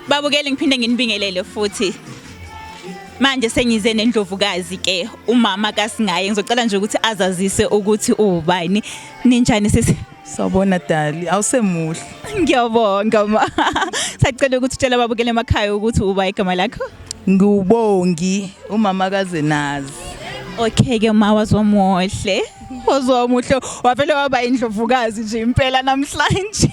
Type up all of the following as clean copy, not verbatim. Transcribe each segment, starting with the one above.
Babukele ngiphinde nginibingelele futhi. Manje sengize nendlovukazi ke umama kaSingaye ngizocela nje ukuthi azazise ukuthi ubani ninjani sisi. Sawubona Dali, awusemuhle. Ngiyabonga ma. Sacela ukuthi utshela babukele emakhaya ukuthi uba igama lakho. Ngubongi umama kaZenazi. Okay ke ma wazomuhle. Wazomuhle wavele waba indlovukazi nje impela namhlanje.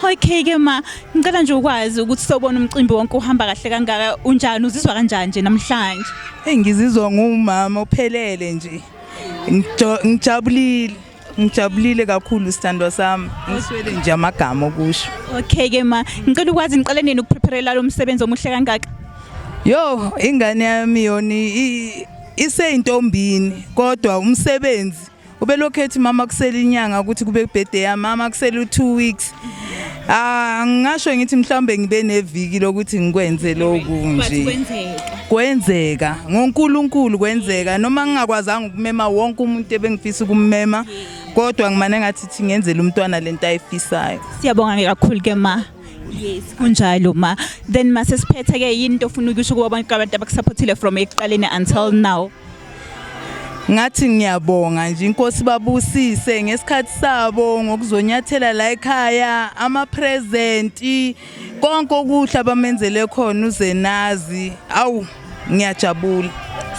Okay ke ma, ngicela nje ukwazi ukuthi sobona umcimbi wonke uhamba kahle kangaka unjani uzizwa kanjani nje namhlanje? Ngizizwa ngumama ophelele nje. Ngijabulile kakhulu sithandwa sami. Ngiswele nje amagama okusho. Okay ke ma, ngicela ukwazi niqale nini ukuprepare lo msebenzi omuhle kangaka? Yo, ingane yami yoni iseyintombini kodwa umsebenzi ubelokhethi mama kusela inyanga ukuthi kube birthday yami mama kusela 2 weeks. Ngisho ngithi mhlambe ngibe neviki lokuthi ngikwenze lokhu nje. Kwenzeka ngoNkulunkulu kwenzeka noma ngingakwazanga ukumema wonke umuntu ebengifisa ukummema kodwa ngimane ngathi ngenzele umntwana lento ayifisayo. Siyabonga kakhulu ke ma. Yes, kunjalo ma. Then masesiphethe ke yini into ofuna ukusho kuba abantu abakusupportile from eqaleni until now? Ngathi ngiyabonga nje inkosi babusise ngesikhathi sabo ngokuzonyathela la ekhaya ama present konke okuhle abamenzele khona uZenazi. Awu ngiyajabula.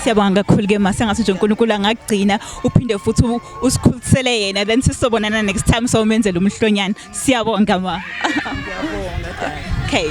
Siyabonga kakhulu ke ma sengathi nje uNkulunkulu angagcina uphinde futhi usikhulisele yena then sisobonana next time so umenzele umhlonyana. Siyabonga ma. Ngiyabonga. Okay.